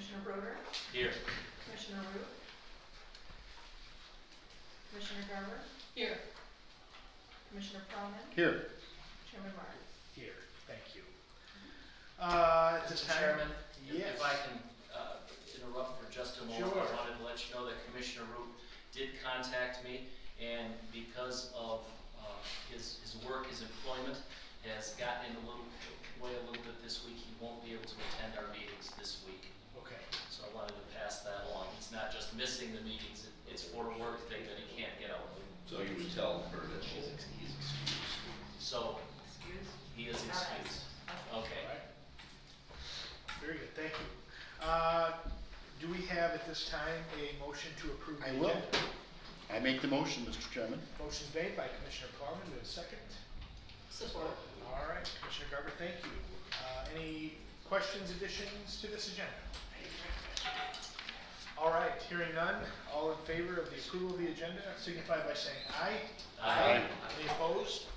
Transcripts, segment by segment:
Commissioner Broder? Here. Commissioner Root? Commissioner Garber? Here. Commissioner Perlman? Here. Chairman Martin? Here, thank you. At this Mr. time, Chairman, yes. if I can interrupt for just a moment, Sure. I wanted to let you know that Commissioner Root did contact me, and because of his work, his employment has gotten in a little bit this week. He won't be able to attend our meetings this week. Okay. So I wanted to pass that along. He's not just missing the meetings, it's for a work thing that he can't get out. So you would tell her that he's excused. So Excuse? he is excused. All Okay. right. Very good, thank you. Do we have at this time a motion to approve the I will. agenda? I make the motion, Mr. Chairman. Motion's made by Commissioner Perlman, do we have a second? Support. All right, Commissioner Garber, thank you. Any questions, additions to this agenda? All right, hearing none, all in favor of the approval of the agenda signify by saying aye. Aye. Any opposed?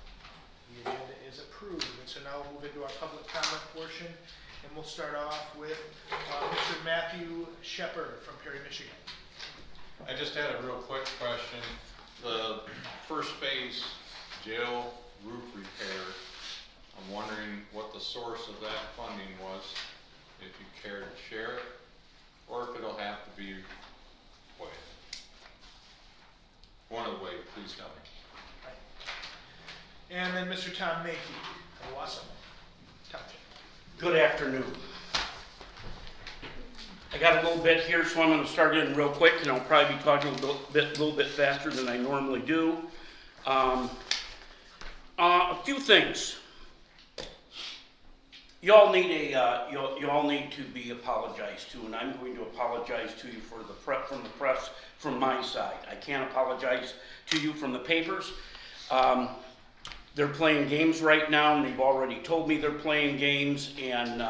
The agenda is approved, and so now we'll move into our public comment portion, and we'll start off with Mr. Matthew Shepard from Perry, Michigan. I just had a real quick question. The first phase jail roof repair, I'm wondering what the source of that funding was, if you care to share it, or if it'll have to be waived. One of the waived, please tell me. And then Mr. Tom Mackey of Wausau Township. Good afternoon. I got a little bit here, so I'm going to start in real quick, and I'll probably be talking a little bit faster than I normally do. A few things. You all need to be apologized to, and I'm going to apologize to you for from the press from my side. I can't apologize to you from the papers. They're playing games right now, and they've already told me they're playing games, and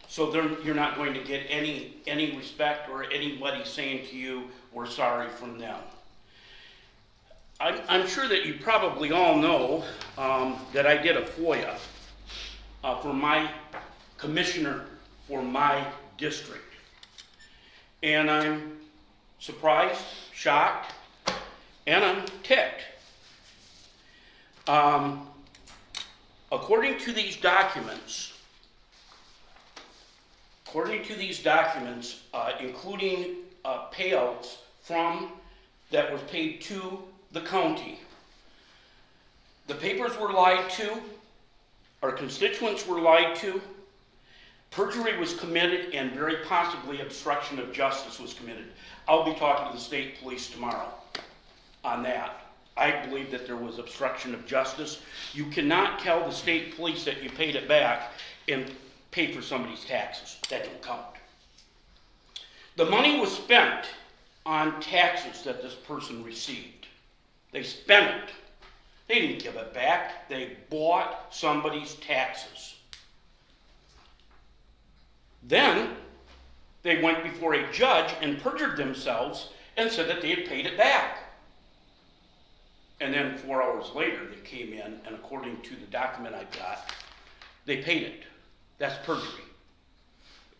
so you're not going to get any respect or anybody saying to you, we're sorry from them. I'm sure that you probably all know that I did a FOIA for my commissioner for my district. And I'm surprised, shocked, and I'm ticked. According to these documents, including payouts that was paid to the county, the papers were lied to, our constituents were lied to, perjury was committed, and very possibly obstruction of justice was committed. I'll be talking to the state police tomorrow on that. I believe that there was obstruction of justice. You cannot tell the state police that you paid it back and pay for somebody's taxes. That don't count. The money was spent on taxes that this person received. They spent it. They didn't give it back. They bought somebody's taxes. Then they went before a judge and perjured themselves and said that they had paid it back. And then 4 hours later they came in, and according to the document I've got, they paid it. That's perjury.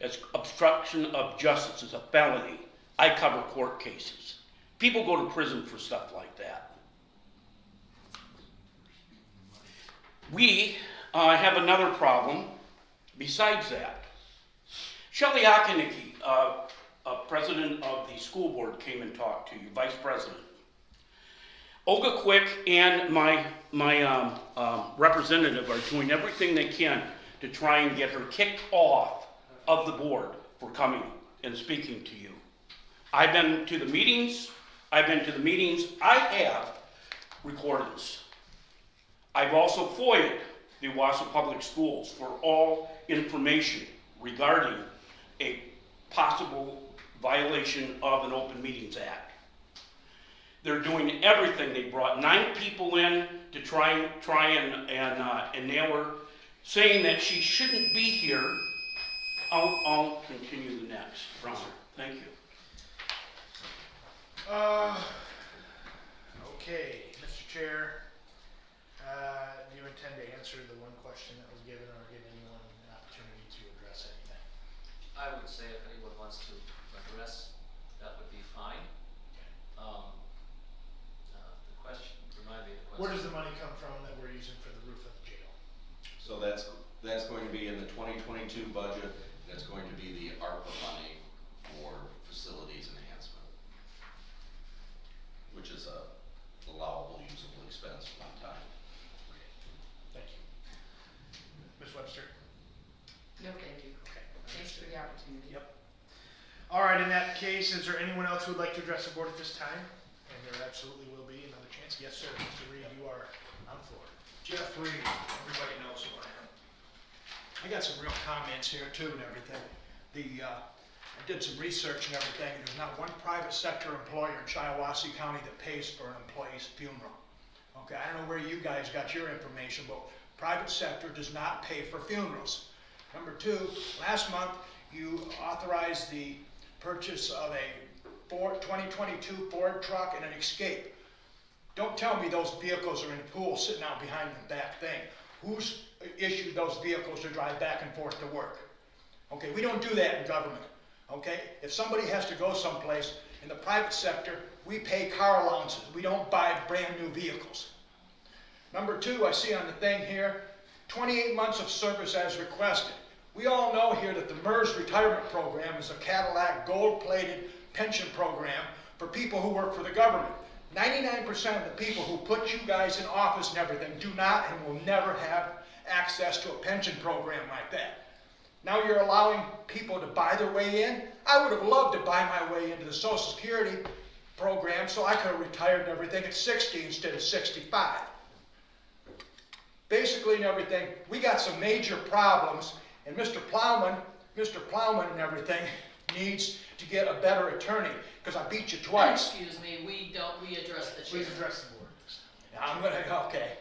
That's obstruction of justice. It's a felony. I cover court cases. People go to prison for stuff like that. We have another problem besides that. Shelley Okanicki, president of the school board, came and talked to you, vice president. Olga Quick and my representative are doing everything they can to try and get her kicked off of the board for coming and speaking to you. I've been to the meetings. I have recordings. I've also FOIA'd the Wausau Public Schools for all information regarding a possible violation of an Open Meetings Act. They're doing everything. They brought 9 people in to try and nail her, saying that she shouldn't be here. I'll continue the next. Ron, thank you. Okay, Mr. Chair, do you intend to answer the one question that was given, or give anyone an opportunity to address anything? I would say if anyone wants to address, that would be fine. The question, remind me of the question. Where does the money come from that we're using for the roof of the jail? So that's going to be in the 2022 budget, that's going to be the ARPA money for facilities enhancement, which is a allowable usable expense one time. Thank you. Ms. Webster? No, thank you. Okay. Thanks for the opportunity. Yep. All right, in that case, is there anyone else who would like to address the board at this time? And there absolutely will be another chance. Yes, sir. Mr. Reed, you are on the floor. Jeff Reed, everybody knows who I am. I got some real comments here too and everything. I did some research and everything, and there's not one private sector employer in Shiawassee County that pays for an employee's funeral. Okay, I don't know where you guys got your information, but private sector does not pay for funerals. Number two, last month you authorized the purchase of a 2022 Ford truck and an Escape. Don't tell me those vehicles are in the pool sitting out behind the back thing. Who's issued those vehicles to drive back and forth to work? Okay, we don't do that in government. Okay, if somebody has to go someplace in the private sector, we pay car allowances. We don't buy brand new vehicles. Number two, I see on the thing here, 28 months of service as requested. We all know here that the MERS retirement program is a Cadillac gold-plated pension program for people who work for the government. 99% of the people who put you guys in office and everything do not and will never have access to a pension program like that. Now you're allowing people to buy their way in. I would have loved to buy my way into the Social Security program so I could have retired and everything at 60 instead of 65. Basically and everything, we got some major problems, and Mr. Plowman and everything needs to get a better attorney, because I beat you twice. Excuse me, we address the Please chair. address the board. Okay.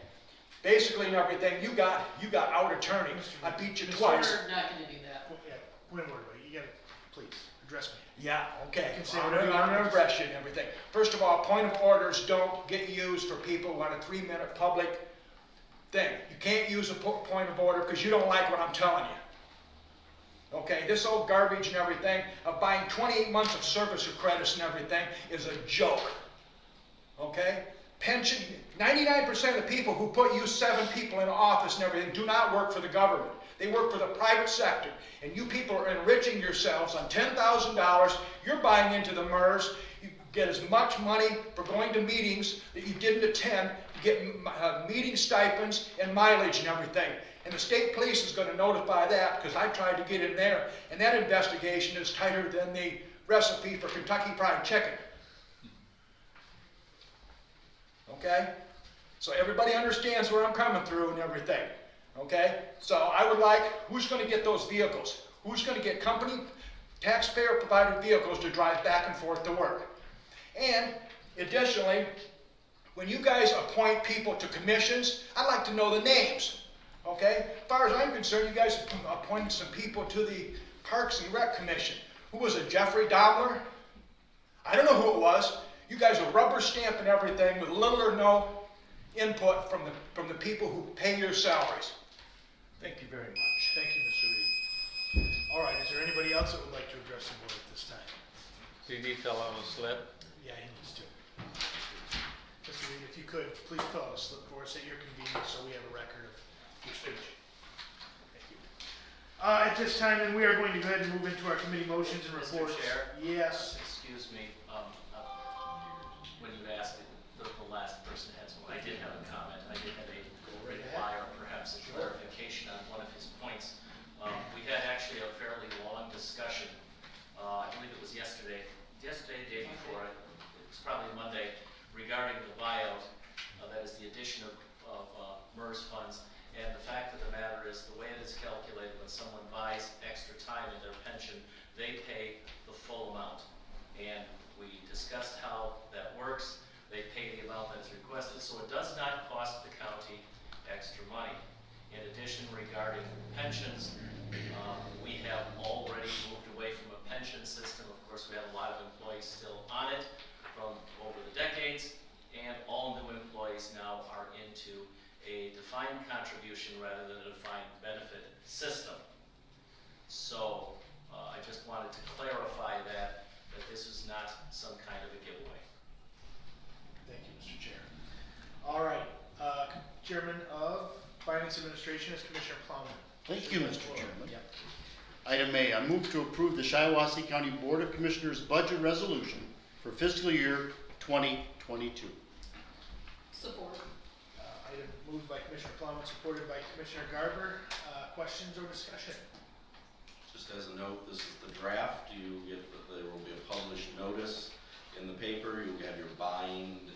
Basically and everything, you got out attorney. I beat you twice. We're not gonna do that. Well, yeah, point of order, but you gotta, please, address me. Yeah, okay. You can say I'm whatever you gonna want. address you and everything. First of all, point of orders don't get used for people who want a 3-minute public thing. You can't use a point of order because you don't like what I'm telling you. Okay, this old garbage and everything of buying 28 months of service or credits and everything is a joke. Okay? Pension, 99% of the people who put you 7 people in office and everything do not work for the government. They work for the private sector. And you people are enriching yourselves on $10,000. You're buying into the MERS. You get as much money for going to meetings that you didn't attend. You get meeting stipends and mileage and everything. And the state police is going to notify that because I tried to get in there. And that investigation is tighter than the recipe for Kentucky Fried Chicken. Okay? So everybody understands where I'm coming through and everything. Okay? So I would like, who's going to get those vehicles? Who's going to get company, taxpayer-provided vehicles to drive back and forth to work? And additionally, when you guys appoint people to commissions, I'd like to know the names. Okay? As far as I'm concerned, you guys appointed some people to the Parks and Rec Commission. Who was it, Jeffrey Dahmer? I don't know who it was. You guys are rubber stamping everything with little or no input from the people who pay your salaries. Thank you very much. Thank you, Mr. Reed. All right, is there anybody else that would like to address the board at this time? Do you need to fill out a slip? Yeah, he needs to. Mr. Reed, if you could, please fill out a slip for us at your convenience so we have a record of your speech. Thank you. At this time, then, we are going to go ahead and move into our committee motions and Mr. reports. Chair? Yes. Excuse me, when you asked, the last person had some, I did have a comment, I did have a reply or perhaps a clarification on one of his points. We had actually a fairly long discussion, I believe it was yesterday, the day before, it was probably Monday, regarding the buyout, that is the addition of MERS funds. And the fact of the matter is, the way it is calculated, when someone buys extra time in their pension, they pay the full amount. And we discussed how that works. They pay the amount that is requested, so it does not cost the county extra money. In addition, regarding pensions, we have already moved away from a pension system. Of course, we have a lot of employees still on it from over the decades, and all new employees now are into a defined contribution rather than a defined benefit system. So I just wanted to clarify that this is not some kind of a giveaway. Thank you, Mr. Chair. All right, Chairman of Finance Administration is Commissioner Plowman. Thank you, Mr. Chairman. Yep. Item A, I move to approve the Shiawassee County Board of Commissioners budget resolution for fiscal year 2022. Support. Item moved by Commissioner Plowman, supported by Commissioner Garber. Questions or discussion? Just as a note, this is the draft. There will be a published notice in the paper. You'll have your bound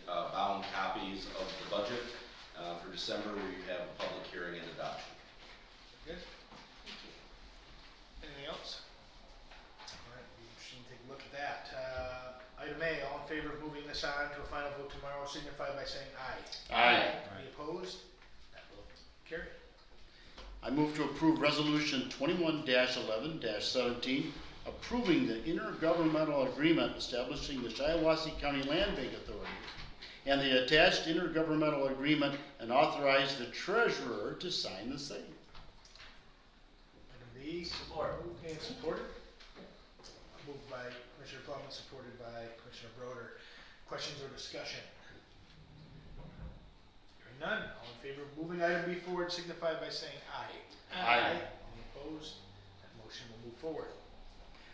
copies of the budget for December, where you have a public hearing and adoption. Good. Anything else? All right, be interesting to take a look at that. Item A, all in favor of moving this on to a final vote tomorrow, signify by saying aye. Aye. Any opposed? That will carry. I move to approve resolution 21-11-17, approving the intergovernmental agreement establishing the Shiawassee County Land Bank Authority and the attached intergovernmental agreement, and authorize the treasurer to sign the same. Item B. Support. Moved and supported. Moved by Commissioner Plowman, supported by Commissioner Broder. Questions or discussion? Hearing none, all in favor of moving item B forward, signify by saying aye. Aye. Any opposed? That motion will move forward.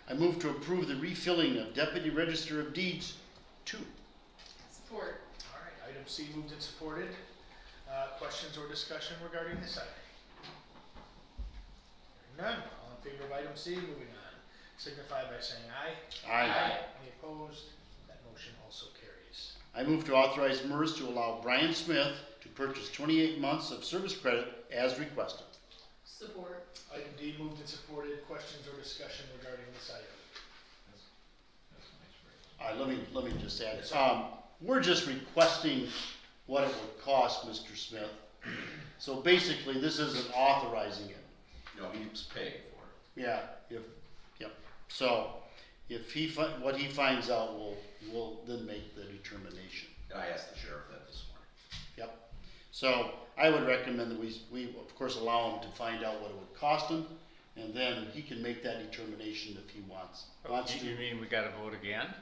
I move to approve the refilling of Deputy Register of Deeds 2. Support. All right, item C moved and supported. Questions or discussion regarding this item? Hearing none, all in favor of item C, moving on, signify by saying aye. Any opposed? That motion also carries. I move to authorize MERS to allow Brian Smith to purchase 28 months of service credit as requested. Support. Item D moved and supported. Questions or discussion regarding this item? Let me just add, we're just requesting what it would cost Mr. Smith. So basically, this isn't authorizing it. No, he's paying for it. Yeah, so if what he finds out, we'll then make the determination. And I asked the sheriff that this morning. Yep. So I would recommend that we of course allow him to find out what it would cost him, and then he can make that determination if he wants to. You mean we gotta vote again?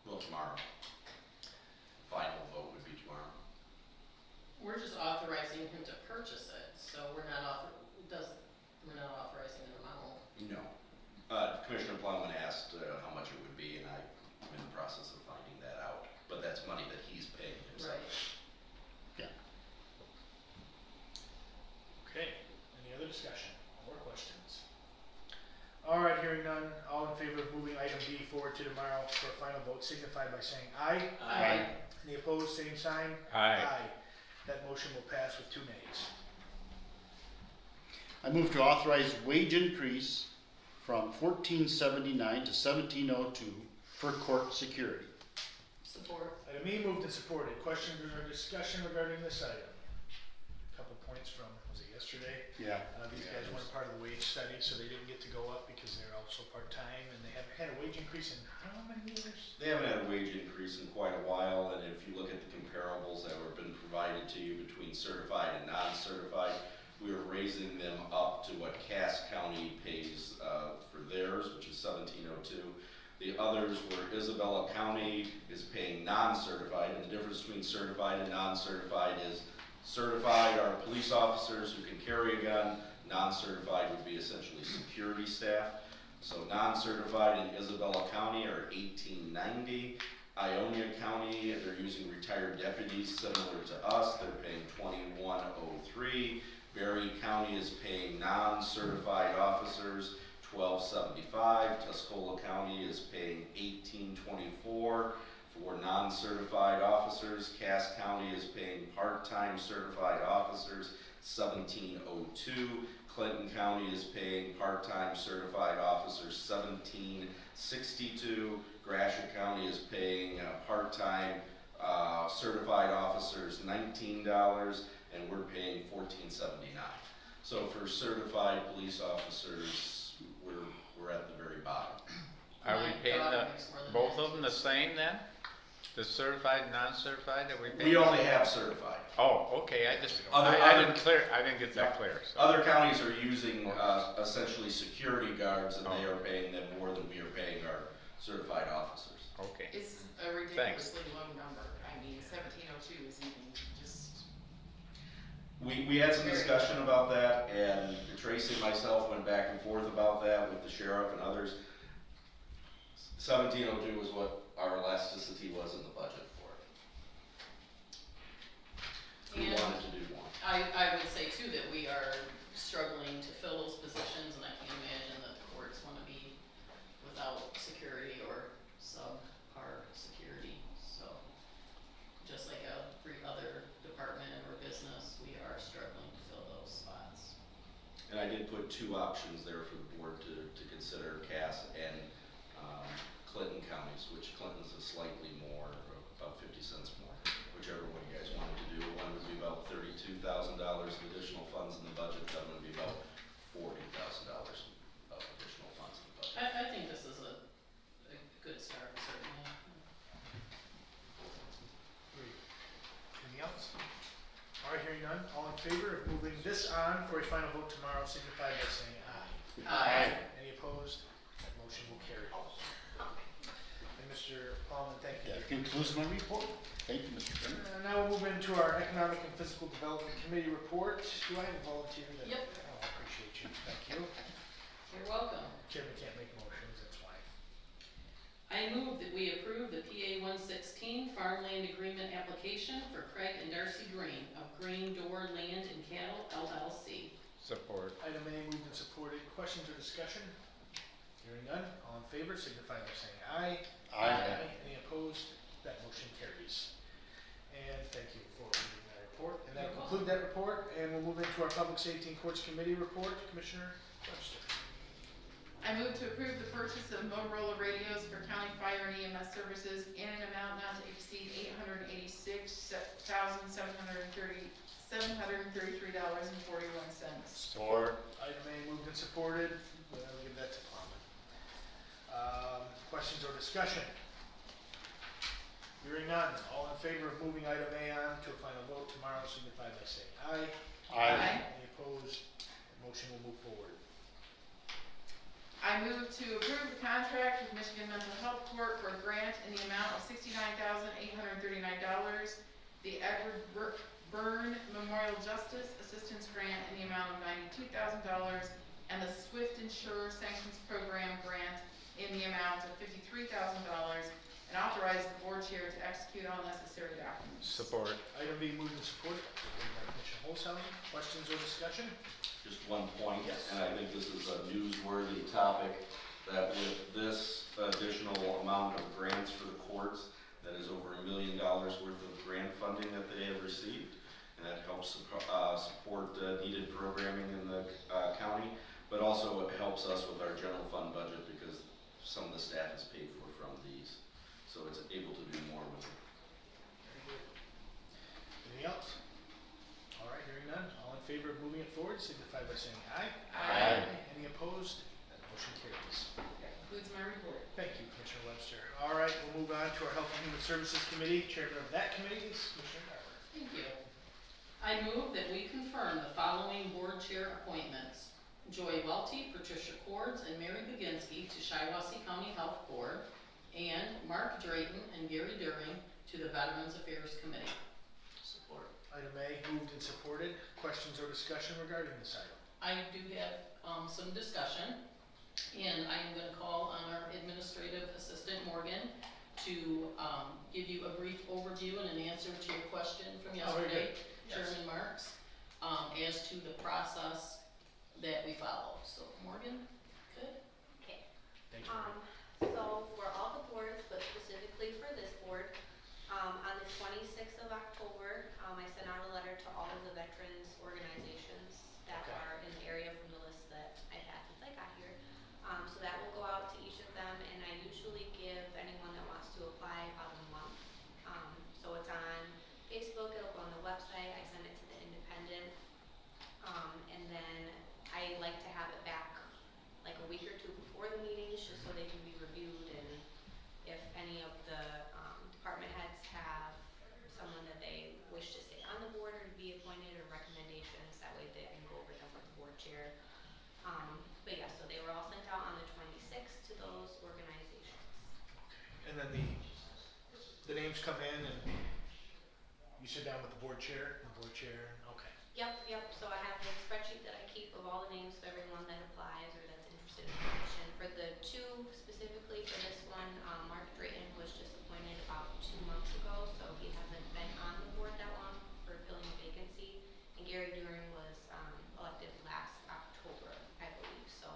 Well, tomorrow. Final vote would be tomorrow. We're just authorizing him to purchase it, so we're not authorizing an amount. No. Commissioner Plowman asked how much it would be, and I'm in the process of finding that out. But that's money that he's paying himself. Right. Okay, any other discussion or questions? All right, hearing none, all in favor of moving item B forward to tomorrow for a final vote, signify by saying aye. Aye. Any opposed, same sign? Aye. That motion will pass with 2 nays. I move to authorize wage increase from $14.79 to $17.02 for court security. Support. Item E moved and supported. Questions or discussion regarding this item? Couple points from, was it yesterday? Yeah. These guys weren't part of the wage study, so they didn't get to go up because they're also part-time, and they haven't had a wage increase in how many years? They haven't had a wage increase in quite a while, and if you look at the comparables that were been provided to you between certified and non-certified, we are raising them up to what Cass County pays for theirs, which is $17.02. The others were Isabella County is paying non-certified, and the difference between certified and non-certified is certified are police officers who can carry a gun. Non-certified would be essentially security staff. So non-certified in Isabella County are $18.90. Ionia County, they're using retired deputies similar to us. They're paying $21.03. Berry County is paying non-certified officers $12.75. Tuscola County is paying $18.24 for non-certified officers. Cass County is paying part-time certified officers $17.02. Clinton County is paying part-time certified officers $17.62. Gratiot County is paying part-time certified officers $19, and we're paying $14.79. So for certified police officers, we're at the very bottom. Are we My paying daughter makes more than both that. of them the same then? The certified, non-certified that we pay? We only have certified. Oh, okay, I just, Other- I other- didn't get that clear, so. Other counties are using essentially security guards, and they Oh. are paying them more than we are paying our certified officers. Okay, It's a ridiculously low number. I mean, 1702 is even just, We had some discussion about that, and Tracy and myself went back and forth about that with the sheriff and others. 1702 was what our elasticity was in the budget for it. We And wanted to do more. I would say too that we are struggling to fill those positions, and I can't imagine that the courts wanna be without security or subpar security, so. Just like every other department or business, we are struggling to fill those spots. And I did put two options there for the board to consider, Cass and Clinton counties, which Clinton's is slightly more, about 50 cents more, whichever one you guys wanted to do. One would be about $32,000 of additional funds in the budget, the other would be about $40,000 of additional funds in the budget. I think this is a good start, certainly. Great. Anything else? All right, hearing none, all in favor of moving this on for a final vote tomorrow, signify by saying aye. Any opposed? That motion will carry. And Mr. Paulman, thank you. That concludes my report. Thank you, Mr. Chairman. Now we'll move into our Economic and Physical Development Committee report. Do I have a volunteer? Yep. Oh, I appreciate you. Thank you. You're welcome. Chairman can't make motions, that's why. I move that we approve the PA 116 farmland agreement application for Craig and Darcy Green of Green Door Land and Cattle LLC. support. Item A moved and supported. Questions or discussion? Hearing none, all in favor signify by saying aye. Any opposed? That motion carries. And thank you for reading that report. And that'll conclude that report, and we'll move into our Public Safety and Courts Committee report. Commissioner Webster. I move to approve the purchase of Motorola radios for county fire and EMS services in an amount not to exceed $733.41. Support. Item A moved and supported. I'll give that to Plowman. Questions or discussion? Hearing none, all in favor of moving item A on to a final vote tomorrow signify by saying aye. Any opposed? The motion will move forward. I move to approve the contract with Michigan Mental Health Court for a grant in the amount of $69,839, the Edward Byrne Memorial Justice Assistance Grant in the amount of $92,000, and the Swift Insurer Sanctions Program grant in the amount of $53,000, and authorize the board chair to execute all necessary documents. Support. Item B moved and supported. Commissioner Holzhausen, questions or discussion? Just one point, Yes. and I think this is a newsworthy topic, that with this additional amount of grants for the courts, that is over $1 million worth of grant funding that they have received, and that helps support needed programming in the county, but also it helps us with our general fund budget because some of the staff is paid for from these, so it's able to do more with it. Very good. Anything else? All right, hearing none, all in favor of moving it forward signify by saying aye. Any opposed? That motion carries. That concludes my report. Thank you, Commissioner Webster. All right, we'll move on to our Health and Human Services Committee. Chairman of that committee is Commissioner Garber. Thank you. I move that we confirm the following board chair appointments. Joy Welty, Patricia Cords, and Mary Baginski to Shiawassee County Health Board, and Mark Drayton and Gary During to the Veterans Affairs Committee. Support. Item A moved and supported. Questions or discussion regarding this item? I do have some discussion, and I am going to call on our administrative assistant Morgan to give you a brief overview and an answer to your question from yesterday, Chairman Marks, as to the process that we follow. So Morgan, good? Okay. Thank you. So for all the boards, but specifically for this board, on the 26th of October, I sent out a letter to all of the veterans organizations that Okay. are in the area from the list that I've had since I got here. So that will go out to each of them, and I usually give anyone that wants to apply about a month. So it's on Facebook, it'll go on the website, I send it to the independent, and then I like to have it back like a week or two before the meetings, just so they can be reviewed, and if any of the department heads chair. But yeah, so they were all sent out on the 26th to those organizations. And then the names come in and you sit down with the board chair, okay. Yep, so I have a spreadsheet that I keep of all the names of everyone that applies or that's interested in the position. For the two specifically for this one, Mark Drayton was just appointed about 2 months ago, so he hasn't been on the board that long for filling a vacancy. And Gary During was elected last October, I believe, so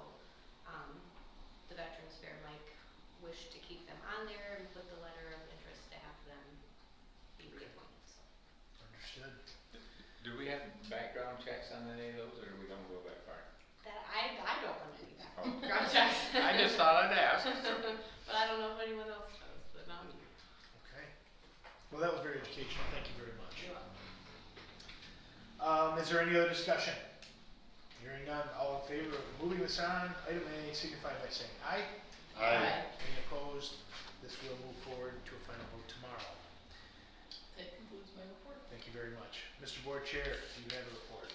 the Veterans Fair Mike wished to keep them on there and put the letter of interest to have them be reappointed, so. Understood. Do we have background checks on any of those, or we don't go that far? That I don't run any Oh. background checks. I just thought I'd ask. But I don't know if anyone else does, but not me. Okay. Well, that was very educational. Thank you very much. Is there any other discussion? Hearing none, all in favor of moving this on, item A, signify by saying aye. Aye. Any opposed? This will move forward to a final vote tomorrow. That concludes my report. Thank you very much. Mr. Board Chair, do you have a report?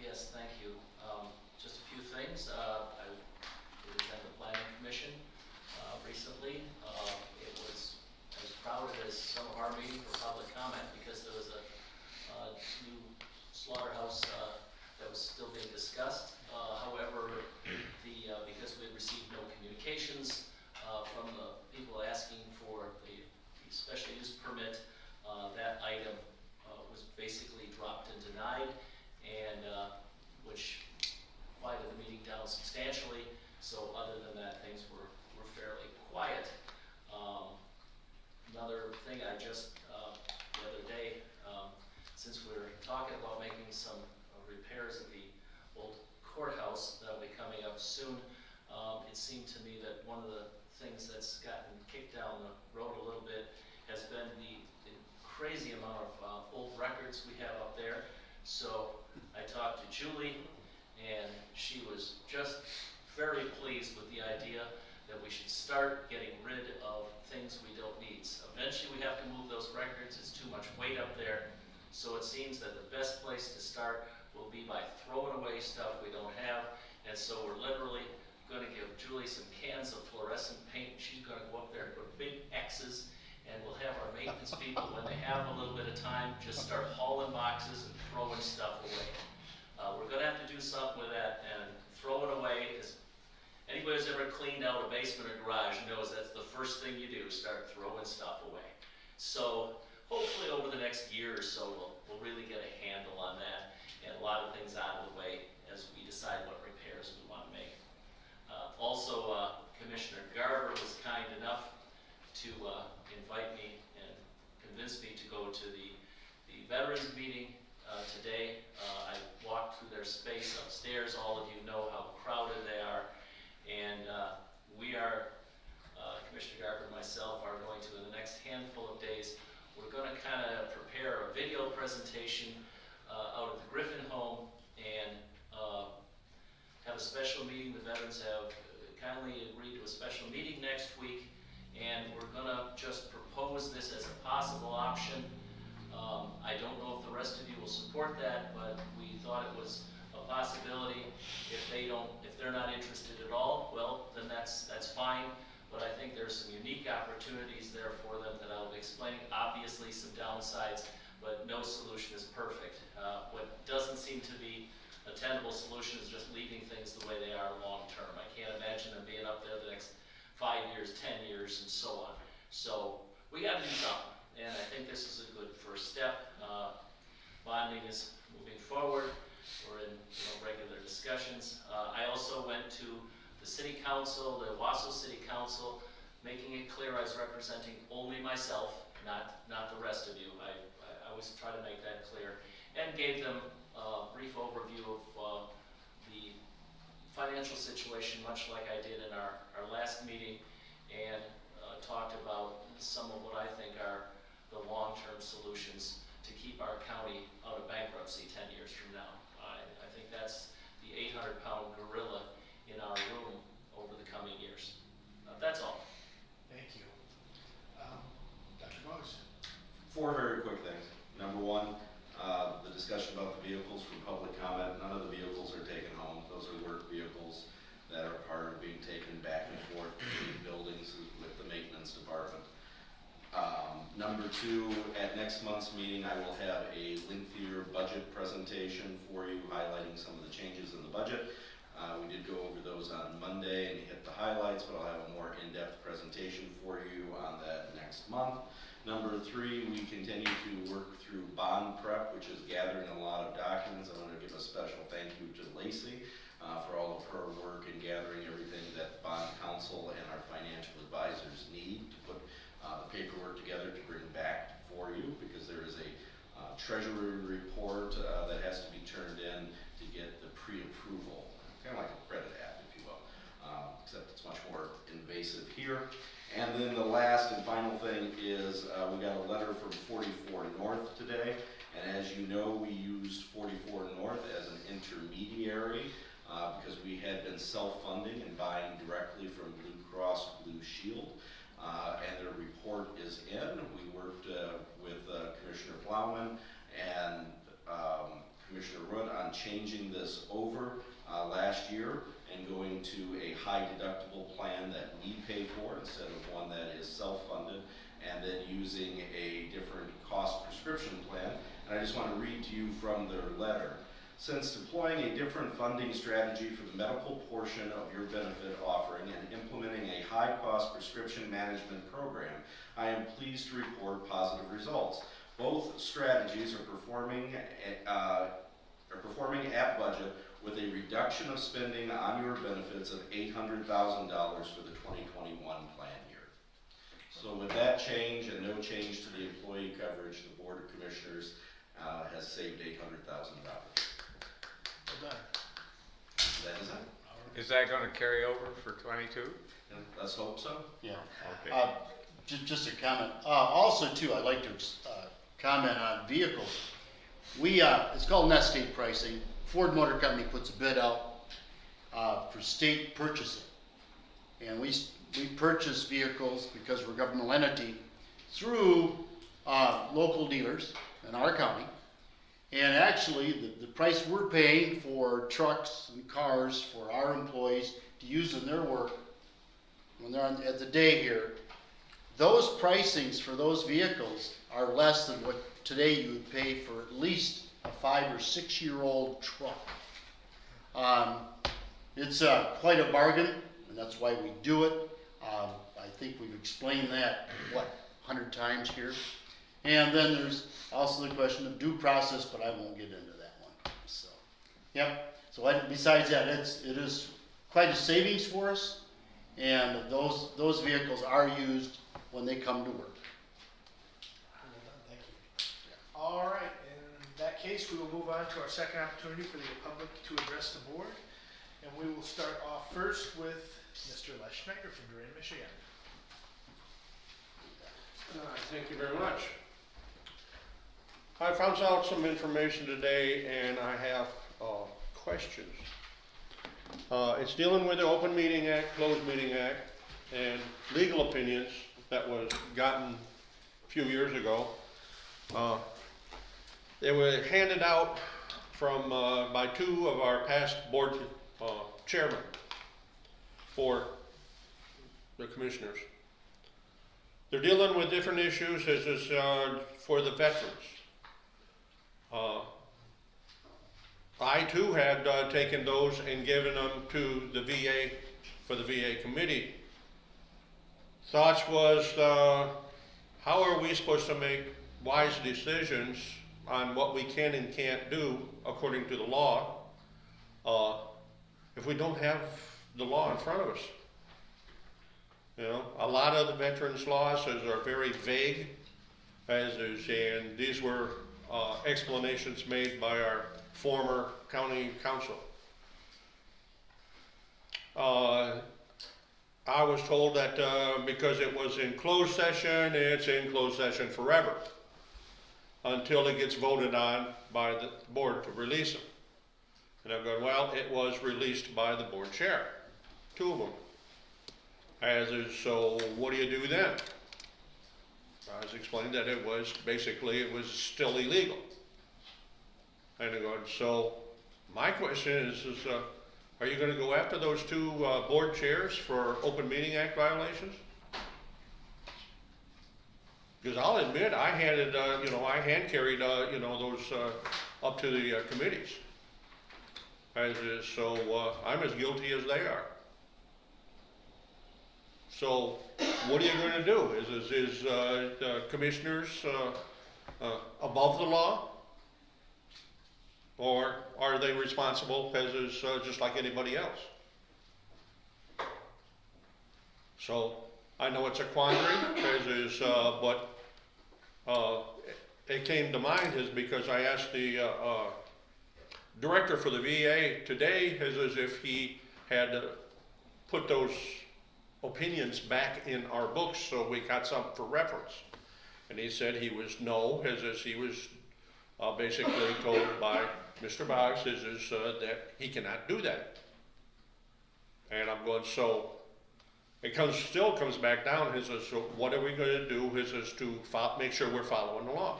Yes, thank you. Just a few things. I did attend the planning commission recently. I was crowded as some of our meeting for public comment because there was a new slaughterhouse that was still being discussed. However, because we had received no communications from the people asking for the special use permit, that item was basically dropped and denied, and which quieted the meeting down substantially. So other than that, things were fairly quiet. Another thing I just, the other day, since we're talking about making some repairs at the old courthouse that'll be coming up soon, it seemed to me that one of the things that's gotten kicked down the road a little bit has been the crazy amount of old records we have up there. So I talked to Julie, and she was just very pleased with the idea that we should start getting rid of things we don't need. Eventually we have to move those records, it's too much weight up there. So it seems that the best place to start will be by throwing away stuff we don't have. And so we're literally going to give Julie some cans of fluorescent paint. She's going to go up there and put big X's, and we'll have our maintenance people, when they have a little bit of time, just start hauling boxes and throwing stuff away. We're going to have to do something with that, and throw it away. Anybody who's ever cleaned out a basement or garage knows that's the first thing you do, start throwing stuff away. So hopefully over the next year or so, we'll really get a handle on that, and a lot of things out of the way as we decide what repairs we want to make. Also, Commissioner Garber was kind enough to invite me and convince me to go to the veterans meeting today. I walked through their space upstairs. All of you know how crowded they are. And we are, Commissioner Garber and myself, are going to, in the next handful of days, we're going to kind of prepare a video presentation out of the Griffin home and have a special meeting. The veterans have kindly agreed to a special meeting next week, and we're going to just propose this as a possible option. I don't know if the rest of you will support that, but we thought it was a possibility. If they're not interested at all, well, then that's fine. But I think there's some unique opportunities there for them that I'll be explaining. Obviously, some downsides, but no solution is perfect. What doesn't seem to be a tenable solution is just leaving things the way they are long term. I can't imagine them being up there the next 5 years, 10 years, and so on. So we got to do something, and I think this is a good first step. Bonding is moving forward. We're in regular discussions. I also went to the city council, the Wasso City Council, making it clear I was representing only myself, not the rest of you. I always try to make that clear, and gave them a brief overview of the financial situation, much like I did in our last meeting, and talked about some of what I think are the long-term solutions to keep our county out of bankruptcy 10 years from now. I think that's the 800-pound gorilla in our room over the coming years. That's all. Thank you. Dr. Bose? 4 very quick things. Number 1, the discussion about the vehicles from public comment. None of the vehicles are taken home. two, at next month's meeting, I will have a lengthier budget presentation for you highlighting some of the changes in the budget. We did go over those on Monday and hit the highlights, but I'll have a more in-depth presentation for you on that next month. Number three, we continue to work through bond prep, which is gathering a lot of documents. I want to give a special thank you to Lacey for all of her work in gathering everything that bond counsel and our financial advisors need to put the paperwork together to bring back for you, because there is a treasury report that has to be turned in to get the pre-approval, kind of like a credit app, if you will, except it's much more invasive here. And then the last and final thing is we got a letter from 44 North today, and as you know, we used 44 North as an intermediary because we had been self-funding and buying directly from Blue Cross Blue Shield, and their report is in. We worked with Commissioner Plowman and Commissioner Root on changing this over last year and going to a high deductible plan that we pay for instead of one that is self-funded, and then using a different cost prescription plan. And I just want to read to you from their letter. Since deploying a different funding strategy for the medical portion of your benefit offering and implementing a high-cost prescription management program, I am pleased to report positive results. Both strategies are performing at budget, with a reduction of spending on your benefits of $800,000 for the 2021 plan year. So with that change and no change to the employee coverage, the Board of Commissioners has saved $800,000. Well done. That is it. Is that gonna carry over for 22? Let's hope so. Yeah. Okay. Just a comment. Also too, I'd like to comment on vehicles. It's called net state pricing. Ford Motor Company puts a bid out for state purchasing. And we purchase vehicles, because we're a governmental entity, through local dealers in our county. And actually, the price we're paying for trucks and cars for our employees to use in their work when they're at the day here, those pricings for those vehicles are less than what today you would pay for at least a 5 or 6 year old truck. It's quite a bargain, and that's why we do it. I think we've explained that, 100 times here. And then there's also the question of due process, but I won't get into that one. So, yep. So besides that, it is quite a savings for us, and those vehicles are used when they come to work. Well done, thank you. All right, in that case, we will move on to our second opportunity for the public to address the board. And we will start off first with Mr. Les Schneider from Duran, Michigan. Thank you very much. I found out some information today, and I have questions. It's dealing with the Open Meeting Act, Closed Meeting Act, and legal opinions that was gotten a few years ago. They were handed out from by two of our past board chairmen for the commissioners. They're dealing with different issues. This is for the veterans. I too had taken those and given them to the VA for the VA committee. Thoughts was, how are we supposed to make wise decisions on what we can and can't do according to the law if we don't have the law in front of us? You know, a lot of the veterans' laws are very vague, and these were explanations made by our former county council. I was told that because it was in closed session, it's in closed session forever until it gets voted on by the board to release them. And I'm going, well, it was released by the board chair, two of them. So what do you do then? I was explained that it was still illegal. And I'm going, so my question is are you going to go after those two board chairs for Open Meeting Act violations? Because I'll admit, I handed, I hand carried, those, up to the committees. As is, so, I'm as guilty as they are. So, what are you gonna do? Is the commissioners, above the law? Or are they responsible as is, just like anybody else? So, I know it's a quandary, as is, but, it came to mind is because I asked the, director for the VA today as if he had put those opinions back in our books so we got something for reference. And he said he was no, as he was basically told by Mr. Boggs that he cannot do that. And I'm going, so it still comes back down, so what are we going to do to make sure we're following the law?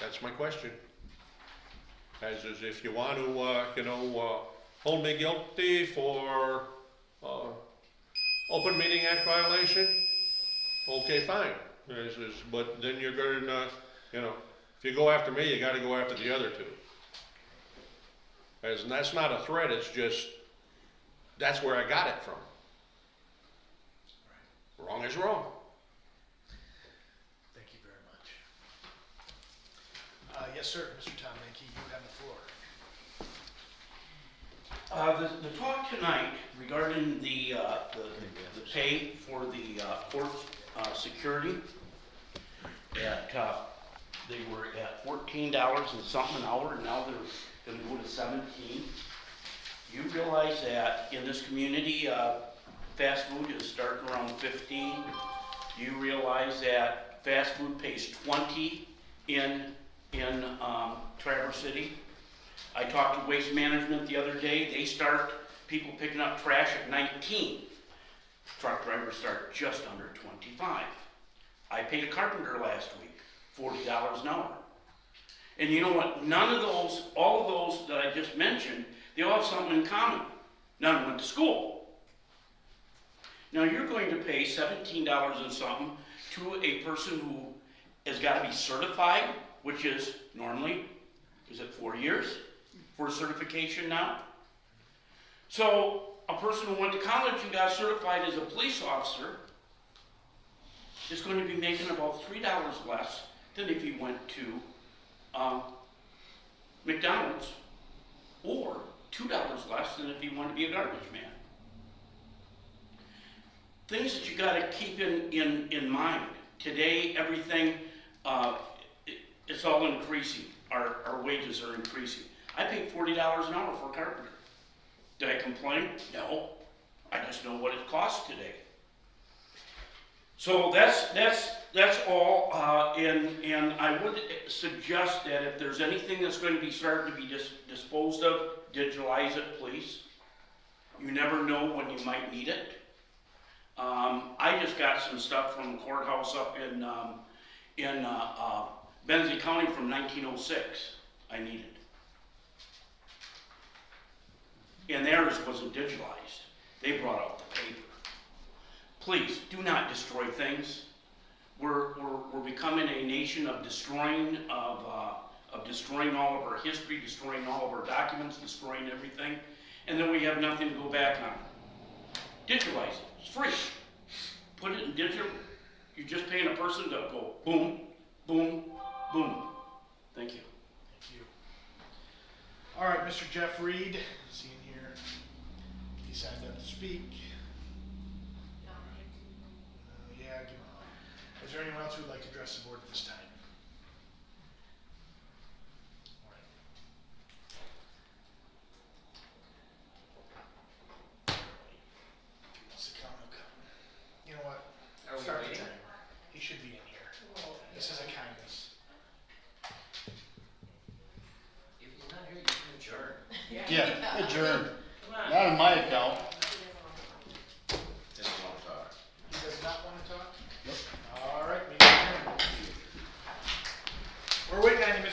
That's my question. As is, if you want to, hold me guilty for open meeting act violation, okay, fine. But then you're going to, if you go after me, you got to go after the other two. And that's not a threat. It's just that's where I got it from. Wrong is wrong. Thank you very much. Yes, sir, Mr. Tom Mankey, you have the floor. The talk tonight regarding the pay for the court security they were at $14 and something an hour, and now they're going to go to $17. You realize that in this community, fast food is starting around $15. You realize that fast food pays $20 in Traverse City. I talked to Waste Management the other day. They start people picking up trash at $19. Truck drivers start just under $25. I paid a carpenter last week $40 an hour. And you know what? All of those that I just mentioned, they all have something in common. None went to school. Now you're going to pay $17 and something to a person who has got to be certified, which is normally, is it 4 years for certification now? So a person who went to college and got certified as a police officer is going to be making about $3 less than if he went to McDonald's, or $2 less than if he wanted to be a garbage man. Things that you got to keep in mind. Today, everything, it's all increasing. Our wages are increasing. I paid $40 an hour for a carpenter. Did I complain? No. I just know what it costs today. So that's all, and I would suggest that if there's anything that's going to be starting to be disposed of, digitalize it, please. You never know when you might need it. I just got some stuff from the courthouse up in Benzie County from 1906. I needed, and theirs wasn't digitalized. They brought out the paper. Please do not destroy things. We're becoming a nation of destroying destroying all of our history, destroying all of our documents, destroying everything, and then we have nothing to go back on. Digitalize it. It's free. Put it in digital. You're just paying a person to go boom, boom, boom. Thank you. Thank you. All right, Mr. Jeff Reed, see in here. He signed up to speak. Yeah, give him a. Is there anyone else who would like to address the board at this time? All right. Wants to come, he'll come. You know what? Are we Start the waiting? timer. He should be in here. This is a kindness. If he's not here, you can adjourn. Yeah, adjourn. Come on. Not on my account.